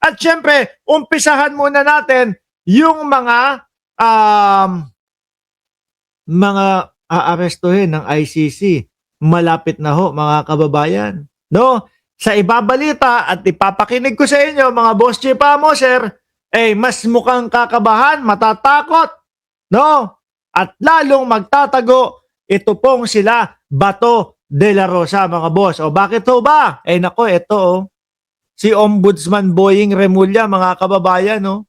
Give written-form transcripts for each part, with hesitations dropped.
At syempre, umpisahan muna natin yung mga aarestuhin ng ICC. Malapit na ho, mga kababayan. No? Sa ibabalita at ipapakinig ko sa inyo, mga boss chief mo, sir, mas mukhang kakabahan, matatakot, no? At lalong magtatago, ito pong sila, Bato de la Rosa, mga boss. O bakit ho ba? Nako, ito si Ombudsman Boying Remulla, mga kababayan, no?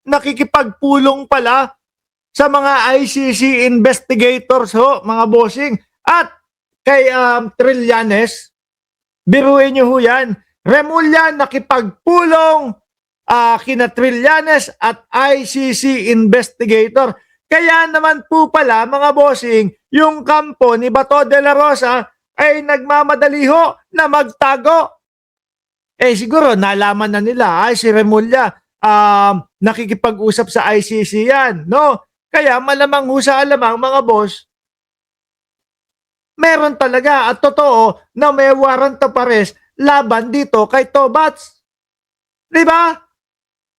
Nakikipagpulong pala sa mga ICC investigators ho, mga bossing. At kay Trillanes, biruin nyo ho yan, Remulla nakipagpulong kina Trillanes at ICC investigator. Kaya naman po pala, mga bossing, yung kampo ni Bato de la Rosa ay nagmamadali ho na magtago. Siguro nalaman na nila, si Remulla nakikipag-usap sa ICC yan, no? Kaya malamang ho sa alamang, mga boss, meron talaga at totoo na may warrant of arrest laban dito kay Tobats. Di ba?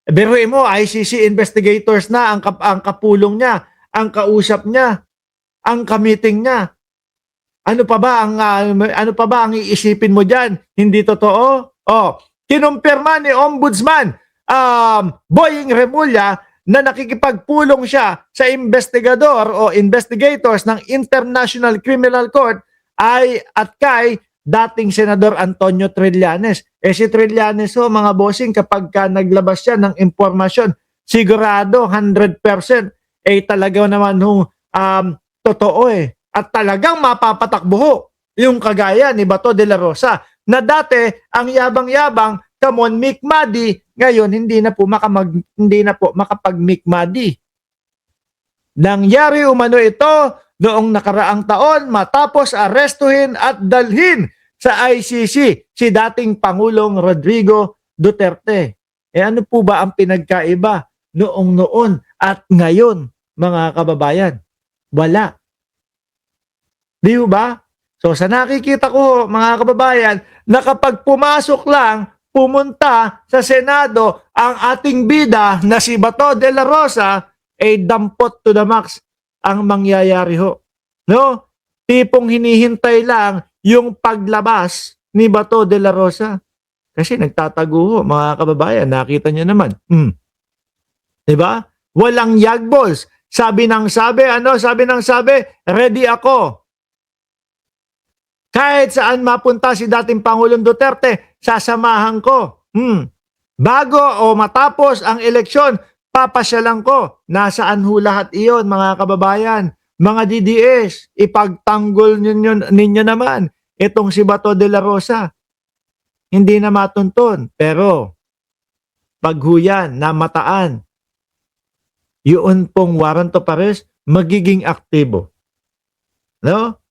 Biruin mo, ICC investigators na ang kapulong niya, ang kausap niya, ang kamiting niya. Ano pa ba ang iisipin mo diyan? Hindi totoo? Kinumpirma ni Ombudsman Boying Remulla na nakikipagpulong siya sa investigador o investigators ng International Criminal Court at kay dating Senador Antonio Trillanes. Si Trillanes mga bossing, kapag naglabas siya ng impormasyon, sigurado 100% talaga naman totoo at talagang mapapatakbo yung kagaya ni Bato de la Rosa na dati ang yabang-yabang, come on, mikmadi, ngayon hindi na po makapag-mikmadi. Nangyari umano ito noong nakaraang taon matapos arestuhin at dalhin sa ICC si dating Pangulong Rodrigo Duterte. Ano po ba ang pinagkaiba noon at ngayon, mga kababayan? Wala. Di ba? So sa nakikita ko, mga kababayan, na kapag pumasok lang, pumunta sa Senado ang ating bida na si Bato de la Rosa, dampot to the max ang mangyayari ho. No? Tipong hinihintay lang yung paglabas ni Bato de la Rosa. Kasi nagtatago ho, mga kababayan. Nakita niyo naman. Diba? Walang yagballs. Sabi ng sabi, ready ako. Kahit saan mapunta si dating Pangulong Duterte, sasamahan ko. Bago o matapos ang eleksyon, papasyalan ko. Nasaan ho lahat iyon, mga kababayan? Mga DDS, ipagtanggol ninyo naman itong si Bato de la Rosa. Hindi na matunton. Pero, paghuyan, namataan, yun pong warrant of arrest, magiging aktibo. No?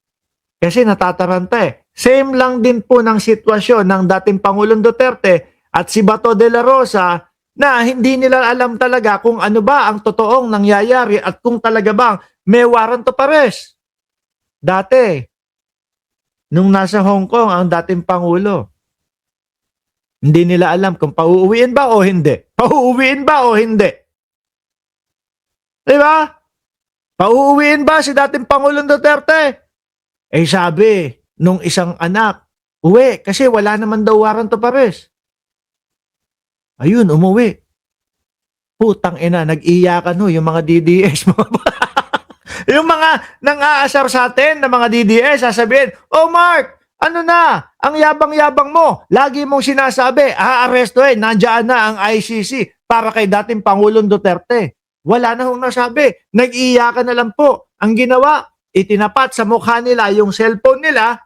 Kasi natataranta Same lang din po ng sitwasyon ng dating Pangulong Duterte at si Bato de la Rosa na hindi nila alam talaga kung ano ba ang totoong nangyayari at kung talaga bang may warrant of arrest. Dati, nung nasa Hong Kong ang dating Pangulo, hindi nila alam kung pauuwiin ba o hindi. Pauuwiin ba o hindi. Diba? Pauuwiin ba si dating Pangulong Duterte? Sabi nung isang anak, uwi kasi wala naman daw warrant of arrest. Ayun, umuwi. Putang ina, nag-iyakan yung mga DDS. Yung mga nang-aasar sa atin na mga DDS, sasabihin, oh Mark, ano na, ang yabang-yabang mo, lagi mong sinasabi, aarestuhin, nandiyan na ang ICC para kay dating Pangulong Duterte. Wala na hong nasabi, nag-iyakan na lang po. Ang ginawa, itinapat sa mukha nila yung cellphone nila,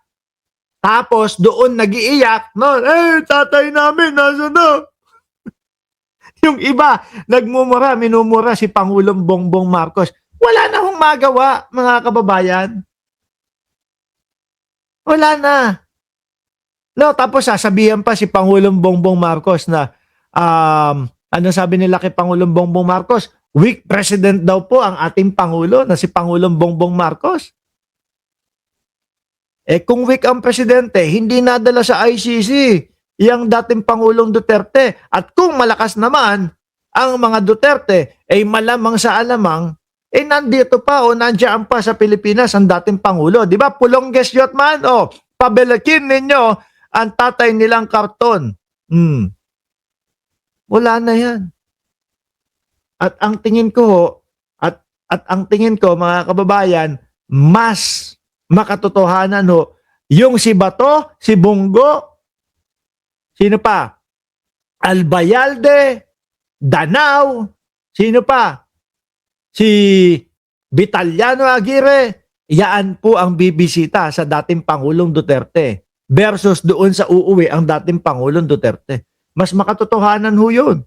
tapos doon nag-iiyak, no, tatay namin, nasa na? Yung iba, minumura si Pangulong Bongbong Marcos. Wala na hong magawa, mga kababayan. Wala na. No, tapos sasabihan pa si Pangulong Bongbong Marcos na, ano sabi nila kay Pangulong Bongbong Marcos? Weak president daw po ang ating Pangulo na si Pangulong Bongbong Marcos. Kung weak ang presidente, hindi nadala sa ICC yung dating Pangulong Duterte. At kung malakas naman ang mga Duterte, ay malamang sa alamang, nandito pa o nandiyan pa sa Pilipinas ang dating Pangulo. Di ba? Pulongges Yotman, pabelakin ninyo ang tatay nilang karton. Wala na yan. At ang tingin ko, at ang tingin ko, mga kababayan, mas makatotohanan yung si Bato, si Bongo, sino pa? Albayalde, Danao, sino pa? Si Vitaliano Aguirre, yaan po ang bibisita sa dating Pangulong Duterte versus doon sa uuwi ang dating Pangulong Duterte. Mas makatotohanan yun.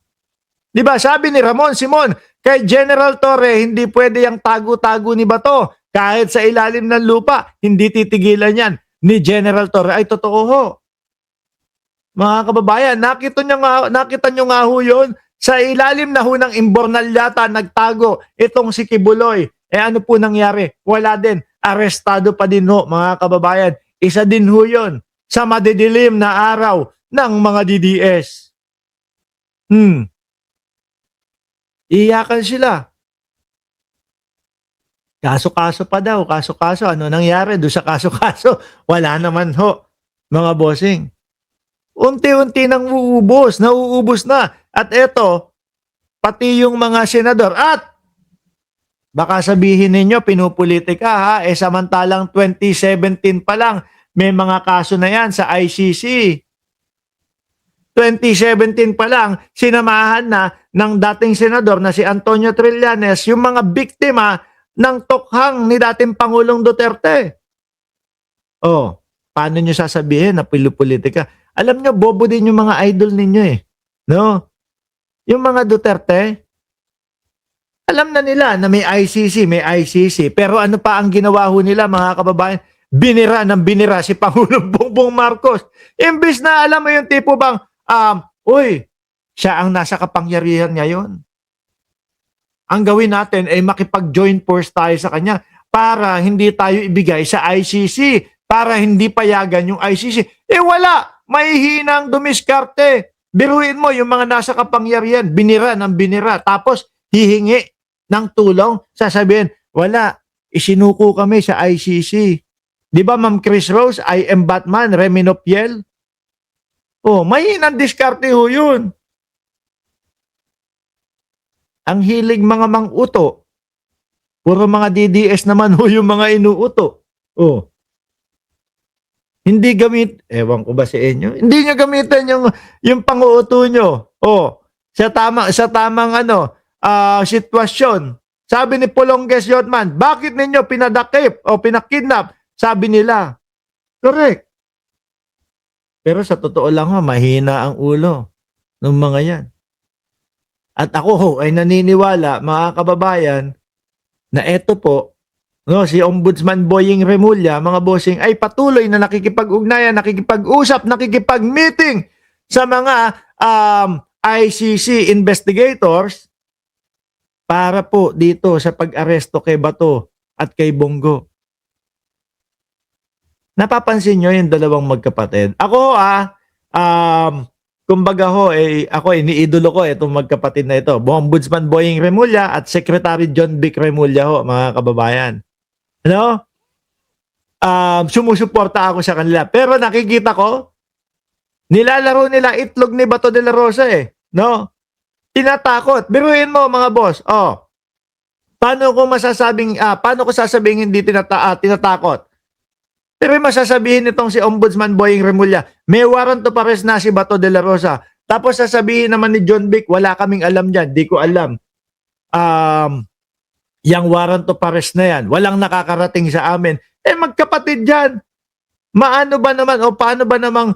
Di ba? Sabi ni Ramon Simon, kay General Torre, hindi pwede yung tago-tago ni Bato. Kahit sa ilalim ng lupa, hindi titigilan yan ni General Torre. Ay, totoo ho. Mga kababayan, nakita nyo nga ho yun. Sa ilalim na ho ng Imbornal yata, nagtago itong si Kibuloy. Ano po nangyari? Wala din. Arestado pa din ho, mga kababayan. Isa din ho yun sa madidilim na araw ng mga DDS. Iyakan sila. Kaso-kaso pa daw, kaso-kaso. Ano nangyari doon sa kaso-kaso? Wala naman ho, mga bossing. Unti-unti nang nauubos na. At eto, pati yung mga senador. At baka sabihin ninyo, pinupolitika ha, samantalang 2017 pa lang, may mga kaso na yan sa ICC. 2017 pa lang, sinamahan na ng dating senador na si Antonio Trillanes yung mga biktima ng tokhang ni dating Pangulong Duterte. Paano nyo sasabihin na pinupolitika? Alam nyo, bobo din yung mga idol ninyo no? Yung mga Duterte, alam na nila na may ICC, pero ano pa ang ginawa ho nila, mga kababayan? Binira si Pangulong Bongbong Marcos. Imbis na alam mo yung tipo bang, siya ang nasa kapangyarihan ngayon. Ang gawin natin ay makipag-join force tayo sa kanya para hindi tayo ibigay sa ICC, para hindi payagan yung ICC. Wala! May hinang dumiskarte. Biruin mo yung mga nasa kapangyarihan, binira ng binira, tapos hihingi ng tulong, sasabihin, wala, isinuko kami sa ICC. Di ba, Ma'am Chris Rose, I am Batman, Remy Nopiel? May hinang diskarte ho yun. Ang hilig mga mang-uto, puro mga DDS naman ho yung mga inuuto. Hindi ewan ko ba sa inyo, hindi nyo gamitan yung pang-uuto nyo. Sa tamang sitwasyon. Sabi ni Pulongges Yotman, bakit ninyo pinadakip o pinakidnap? Sabi nila. Correct. Pero sa totoo lang mahina ang ulo ng mga yan. At ako ay naniniwala, mga kababayan, na eto po, si Ombudsman Boying Remulla, mga bossing, ay patuloy na nakikipag-ugnayan, nakikipag-usap, nakikipag-meeting sa mga ICC investigators para po dito sa pag-aresto kay Bato at kay Bongo. Napapansin nyo yung dalawang magkapatid? Ako kumbaga ako iniidolo ko itong magkapatid na ito. Ombudsman Boying Remulla at Secretary John Vic Remulla mga kababayan. Sumusuporta ako sa kanila. Pero nakikita ko, nilalaro nila itlog ni Bato de la Rosa Tinatakot. Biruin mo mga boss. Paano ko sasabing hindi tinatakot? Pero masasabihin nitong si Ombudsman Boying Remulla, may warrant of arrest na si Bato de la Rosa. Tapos sasabihin naman ni John Vic, wala kaming alam dyan, di ko alam. Yang warrant of arrest na yan, walang nakakarating sa amin. Magkapatid dyan. Paano ba namang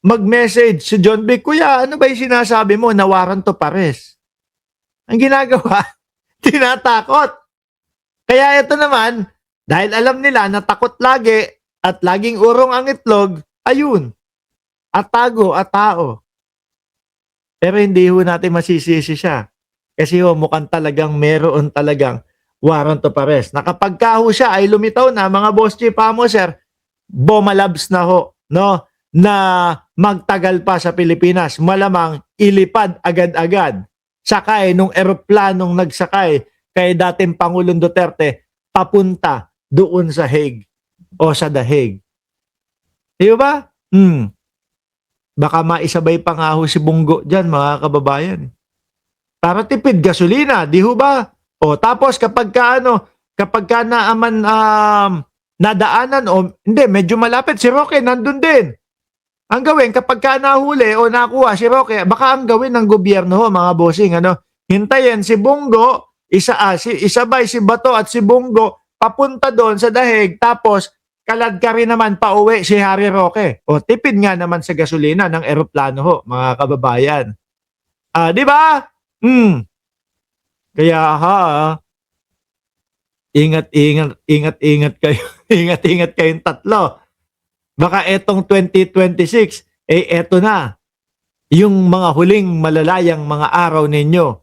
mag-message si John Vic, kuya, ano ba yung sinasabi mo na warrant of arrest? Ang ginagawa, tinatakot. Kaya ito naman, dahil alam nila na takot lagi at laging urong ang itlog, ayun, atago at tao. Pero hindi natin masisisi siya. Kasi mukhang talagang meron talagang warrant of arrest. Na kapag siya ay lumitaw na, mga boss chief sir, bumalabs na no? na magtagal pa sa Pilipinas. Malamang ilipad agad-agad. Sakay nung eroplanong nagsakay kay dating Pangulong Duterte papunta doon sa Hague o sa The Hague. Di ba? Baka maisabay pa nga ho si Bungo dyan, mga kababayan. Para tipid gasolina, di ho ba? O tapos kapag ka naaman nadaanan o hindi, medyo malapit si Roque nandun din. Ang gawin kapag ka nahuli o nakuha si Roque, baka ang gawin ng gobyerno ho, mga bossing, hintayin si Bungo, isabay si Bato at si Bungo papunta doon sa Dahig, tapos kalad ka rin naman pauwi si Harry Roque. O tipid nga naman sa gasolina ng eroplano ho, mga kababayan. Di ba? Kaya ingat kayo. Ingat kayong tatlo. Baka etong 2026, eto na. Yung mga huling malalayang mga araw ninyo.